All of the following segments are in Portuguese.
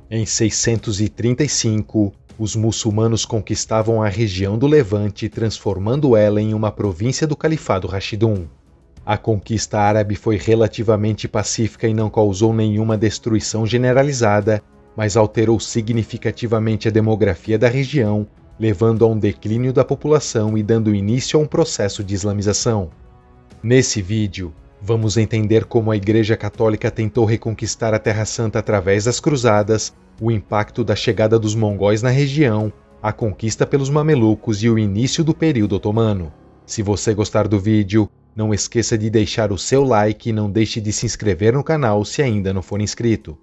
Em 635, os muçulmanos conquistavam a região do Levante, transformando ela em uma província do Califado Rashidun. A conquista árabe foi relativamente pacífica e não causou nenhuma destruição generalizada, mas alterou significativamente a demografia da região, levando a um declínio da população e dando início a um processo de islamização. Nesse vídeo, vamos entender como a Igreja Católica tentou reconquistar a Terra Santa através das cruzadas, o impacto da chegada dos mongóis na região, a conquista pelos mamelucos e o início do período otomano. Se você gostar do vídeo, não esqueça de deixar o seu like e não deixe de se inscrever no canal se ainda não for inscrito.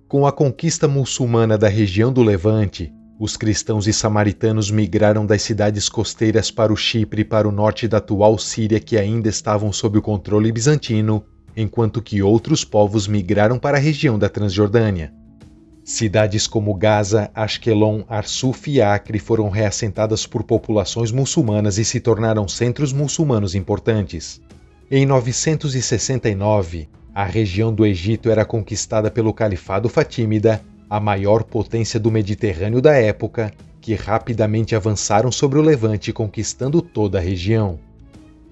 Com a conquista muçulmana da região do Levante, os cristãos e samaritanos migraram das cidades costeiras para o Chipre e para o norte da atual Síria, que ainda estavam sob o controle bizantino, enquanto que outros povos migraram para a região da Transjordânia. Cidades como Gaza, Ashkelon, Arsuf e Acre foram reassentadas por populações muçulmanas e se tornaram centros muçulmanos importantes. Em 969, a região do Egito era conquistada pelo Califado Fatímida, a maior potência do Mediterrâneo da época, que rapidamente avançaram sobre o Levante, conquistando toda a região.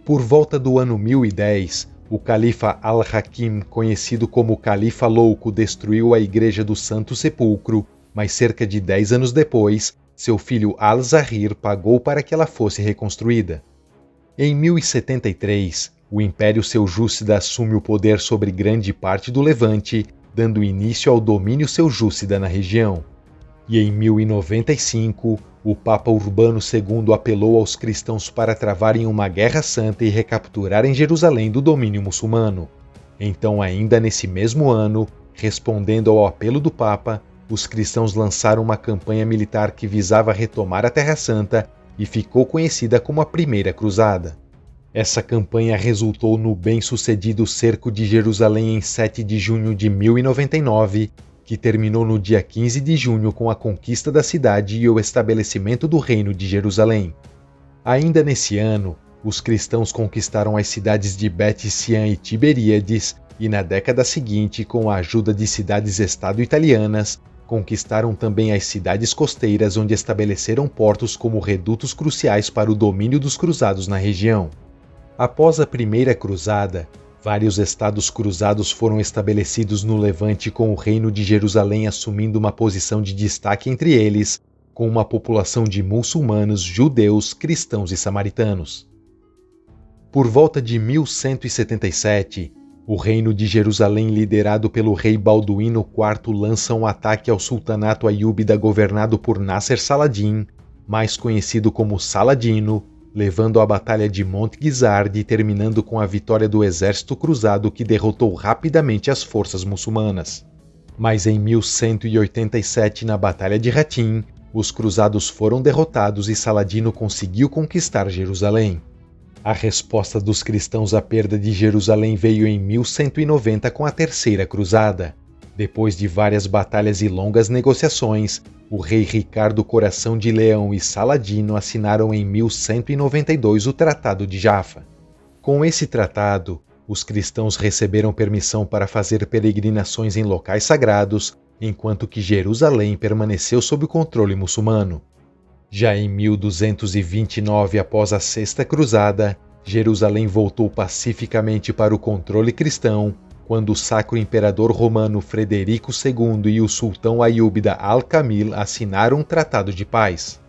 Por volta do ano 1010, o califa Al-Hakim, conhecido como Califa Louco, destruiu a Igreja do Santo Sepulcro, mas cerca de 10 anos depois, seu filho Al-Zahir pagou para que ela fosse reconstruída. Em 1073, o Império Seljúcida assume o poder sobre grande parte do Levante, dando início ao domínio seljúcida na região. E em 1095, o Papa Urbano II apelou aos cristãos para travarem uma guerra santa e recapturarem Jerusalém do domínio muçulmano. Então, ainda nesse mesmo ano, respondendo ao apelo do Papa, os cristãos lançaram uma campanha militar que visava retomar a Terra Santa e ficou conhecida como a Primeira Cruzada. Essa campanha resultou no bem-sucedido cerco de Jerusalém em 7 de junho de 1099, que terminou no dia 15 de junho com a conquista da cidade e o estabelecimento do Reino de Jerusalém. Ainda nesse ano, os cristãos conquistaram as cidades de Bet-Sian e Tiberíades e, na década seguinte, com a ajuda de cidades-estado italianas, conquistaram também as cidades costeiras, onde estabeleceram portos como redutos cruciais para o domínio dos cruzados na região. Após a Primeira Cruzada, vários estados cruzados foram estabelecidos no Levante, com o Reino de Jerusalém assumindo uma posição de destaque entre eles, com uma população de muçulmanos, judeus, cristãos e samaritanos. Por volta de 1177, o Reino de Jerusalém, liderado pelo rei Balduíno IV, lança um ataque ao sultanato aiúbida governado por Nasser Saladin, mais conhecido como Saladino, levando à Batalha de Monte Gizzard e terminando com a vitória do exército cruzado, que derrotou rapidamente as forças muçulmanas. Mas em 1187, na Batalha de Hattin, os cruzados foram derrotados e Saladino conseguiu conquistar Jerusalém. A resposta dos cristãos à perda de Jerusalém veio em 1190 com a Terceira Cruzada. Depois de várias batalhas e longas negociações, o rei Ricardo Coração de Leão e Saladino assinaram em 1192 o Tratado de Jaffa. Com esse tratado, os cristãos receberam permissão para fazer peregrinações em locais sagrados, enquanto que Jerusalém permaneceu sob o controle muçulmano. Já em 1229, após a Sexta Cruzada, Jerusalém voltou pacificamente para o controle cristão, quando o Sacro Imperador Romano Frederico II e o sultão aiúbida Al-Kamil assinaram um tratado de paz.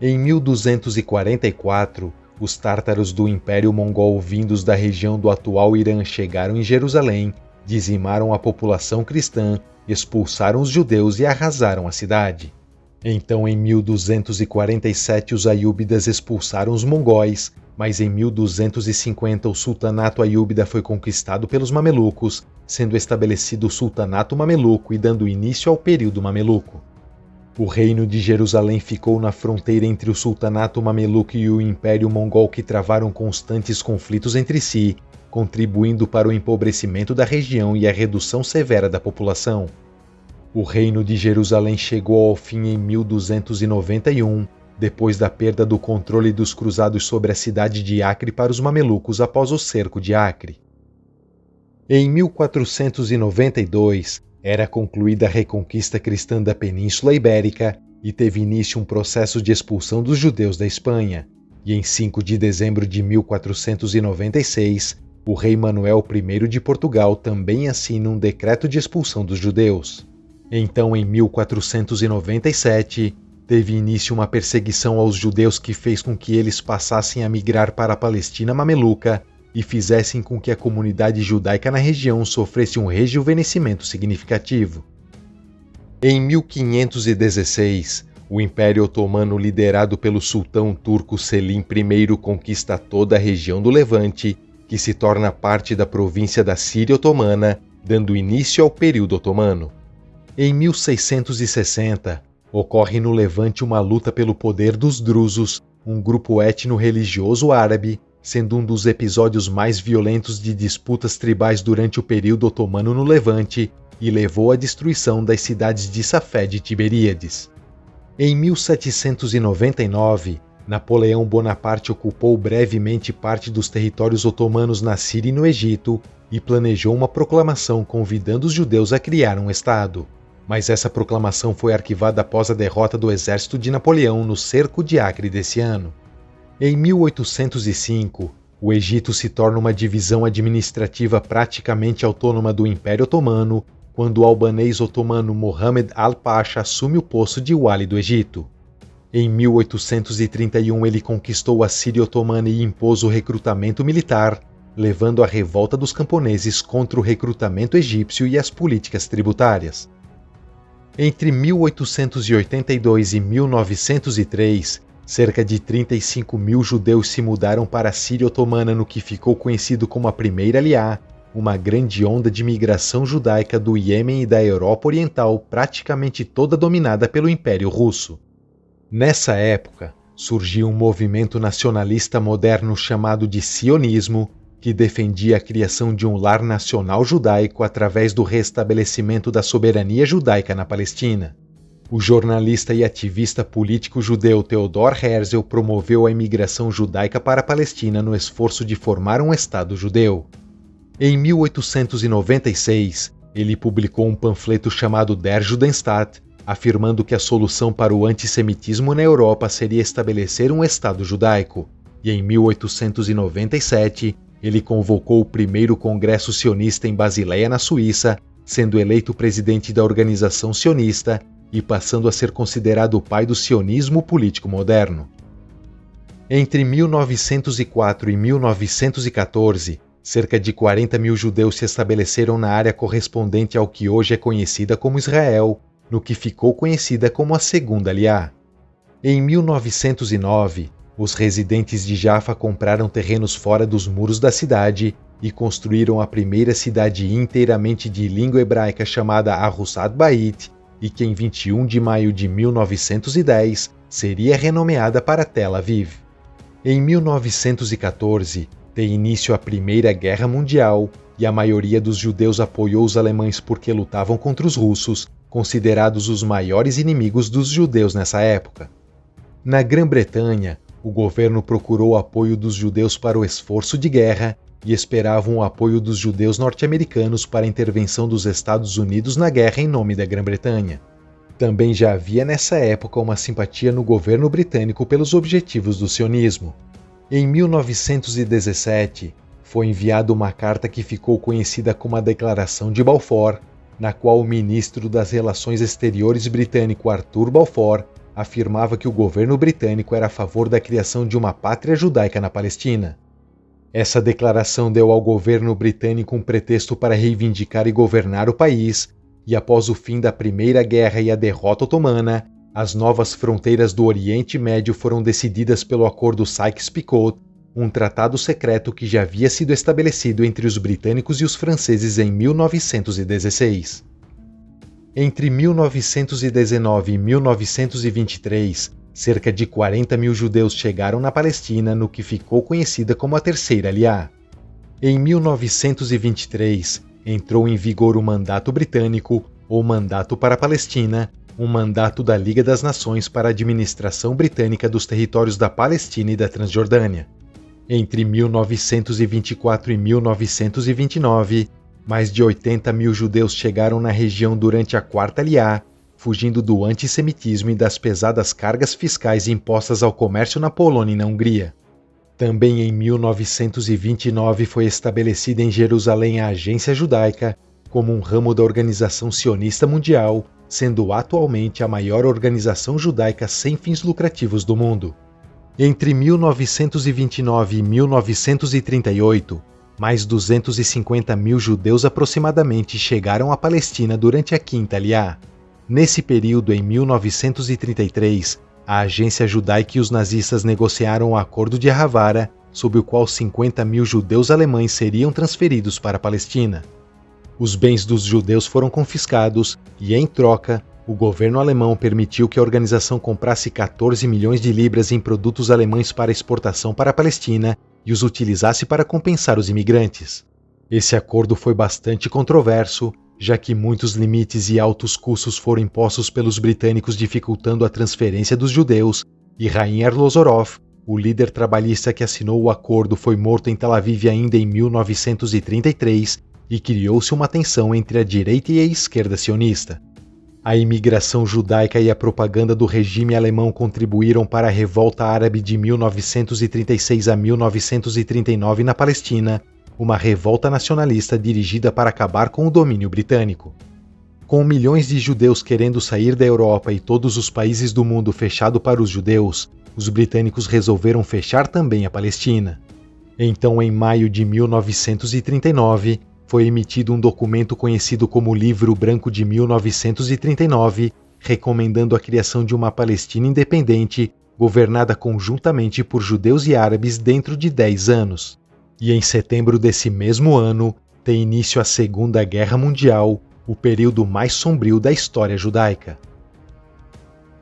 Em 1244, os tártaros do Império Mongol vindos da região do atual Irã chegaram em Jerusalém, dizimaram a população cristã, expulsaram os judeus e arrasaram a cidade. Então, em 1247, os aiúbidas expulsaram os mongóis, mas em 1250 o sultanato aiúbida foi conquistado pelos mamelucos, sendo estabelecido o sultanato mameluco e dando início ao período mameluco. O reino de Jerusalém ficou na fronteira entre o sultanato mameluco e o Império Mongol, que travaram constantes conflitos entre si, contribuindo para o empobrecimento da região e a redução severa da população. O reino de Jerusalém chegou ao fim em 1291, depois da perda do controle dos cruzados sobre a cidade de Acre para os mamelucos após o cerco de Acre. Em 1492, Era concluída a reconquista cristã da Península Ibérica e teve início um processo de expulsão dos judeus da Espanha, e em 5 de dezembro de 1496, o rei Manuel I de Portugal também assina um decreto de expulsão dos judeus. Então, em 1497, teve início uma perseguição aos judeus que fez com que eles passassem a migrar para a Palestina mameluca e fizessem com que a comunidade judaica na região sofresse um rejuvenescimento significativo. Em 1516, o Império Otomano liderado pelo sultão turco Selim I conquista toda a região do Levante, que se torna parte da província da Síria Otomana, dando início ao período otomano. Em 1660, ocorre no Levante uma luta pelo poder dos drusos, um grupo étnico-religioso árabe, sendo um dos episódios mais violentos de disputas tribais durante o período otomano no Levante e levou à destruição das cidades de Safed e Tiberíades. Em 1799, Napoleão Bonaparte ocupou brevemente parte dos territórios otomanos na Síria e no Egito e planejou uma proclamação convidando os judeus a criar um Estado. Mas essa proclamação foi arquivada após a derrota do exército de Napoleão no cerco de Acre desse ano. Em 1805, o Egito se torna uma divisão administrativa praticamente autônoma do Império Otomano, quando o albanês otomano Mohammed al-Pasha assume o posto de Wali do Egito. Em 1831 ele conquistou a Síria Otomana e impôs o recrutamento militar, levando à revolta dos camponeses contra o recrutamento egípcio e as políticas tributárias. Entre 1882 e 1903, cerca de 35 mil judeus se mudaram para a Síria Otomana no que ficou conhecido como a Primeira Aliá, uma grande onda de migração judaica do Iêmen e da Europa Oriental, praticamente toda dominada pelo Império Russo. Nessa época, surgiu um movimento nacionalista moderno chamado de sionismo, que defendia a criação de um lar nacional judaico através do restabelecimento da soberania judaica na Palestina. O jornalista e ativista político judeu Theodor Herzl promoveu a imigração judaica para a Palestina no esforço de formar um Estado judeu. Em 1896, ele publicou um panfleto chamado Der Judenstaat, afirmando que a solução para o antissemitismo na Europa seria estabelecer um Estado judaico, e em 1897 ele convocou o primeiro Congresso Sionista em Basileia, na Suíça, sendo eleito presidente da organização sionista e passando a ser considerado o pai do sionismo político moderno. Entre 1904 e 1914, cerca de 40 mil judeus se estabeleceram na área correspondente ao que hoje é conhecida como Israel, no que ficou conhecida como a Segunda Aliá. Em 1909, os residentes de Jaffa compraram terrenos fora dos muros da cidade e construíram a primeira cidade inteiramente de língua hebraica chamada Arusat Bait, e que em 21 de maio de 1910 seria renomeada para Tel Aviv. Em 1914, tem início a Primeira Guerra Mundial e a maioria dos judeus apoiou os alemães porque lutavam contra os russos, considerados os maiores inimigos dos judeus nessa época. Na Grã-Bretanha, o governo procurou o apoio dos judeus para o esforço de guerra e esperavam o apoio dos judeus norte-americanos para a intervenção dos Estados Unidos na guerra em nome da Grã-Bretanha. Também já havia nessa época uma simpatia no governo britânico pelos objetivos do sionismo. Em 1917, foi enviada uma carta que ficou conhecida como a Declaração de Balfour, na qual o ministro das Relações Exteriores britânico Arthur Balfour afirmava que o governo britânico era a favor da criação de uma pátria judaica na Palestina. Essa declaração deu ao governo britânico um pretexto para reivindicar e governar o país, e após o fim da Primeira Guerra e a derrota otomana, as novas fronteiras do Oriente Médio foram decididas pelo Acordo Sykes-Picot, um tratado secreto que já havia sido estabelecido entre os britânicos e os franceses em 1916. Entre 1919 e 1923, cerca de 40 mil judeus chegaram na Palestina no que ficou conhecida como a Terceira Aliá. Em 1923, entrou em vigor o Mandato Britânico, ou Mandato para a Palestina, um mandato da Liga das Nações para a administração britânica dos territórios da Palestina e da Transjordânia. Entre 1924 e 1929, Mais de 80 mil judeus chegaram na região durante a Quarta Aliá, fugindo do antissemitismo e das pesadas cargas fiscais impostas ao comércio na Polônia e na Hungria. Também em 1929 foi estabelecida em Jerusalém a Agência Judaica, como um ramo da Organização Sionista Mundial, sendo atualmente a maior organização judaica sem fins lucrativos do mundo. Entre 1929 e 1938, mais 250 mil judeus aproximadamente chegaram à Palestina durante a Quinta Aliá. Nesse período, em 1933, a Agência Judaica e os nazistas negociaram o Acordo de Havara, sob o qual 50 mil judeus alemães seriam transferidos para a Palestina. Os bens dos judeus foram confiscados e, em troca, o governo alemão permitiu que a organização comprasse 14 milhões de libras em produtos alemães para exportação para a Palestina e os utilizasse para compensar os imigrantes. Esse acordo foi bastante controverso, já que muitos limites e altos custos foram impostos pelos britânicos, dificultando a transferência dos judeus, e Chaim Arlosoroff, o líder trabalhista que assinou o acordo, foi morto em Tel Aviv ainda em 1933 e criou-se uma tensão entre a direita e a esquerda sionista. A imigração judaica e a propaganda do regime alemão contribuíram para a revolta árabe de 1936 a 1939 na Palestina, uma revolta nacionalista dirigida para acabar com o domínio britânico. Com milhões de judeus querendo sair da Europa e todos os países do mundo fechado para os judeus, os britânicos resolveram fechar também a Palestina. Então, em maio de 1939, foi emitido um documento conhecido como Livro Branco de 1939, recomendando a criação de uma Palestina independente, governada conjuntamente por judeus e árabes dentro de 10 anos. E em setembro desse mesmo ano, tem início a Segunda Guerra Mundial, o período mais sombrio da história judaica.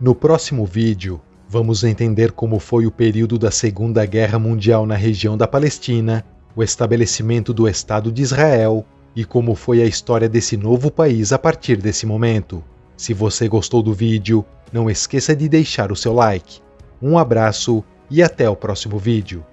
No próximo vídeo, vamos entender como foi o período da Segunda Guerra Mundial na região da Palestina, o estabelecimento do Estado de Israel e como foi a história desse novo país a partir desse momento. Se você gostou do vídeo, não esqueça de deixar o seu like. Um abraço e até o próximo vídeo.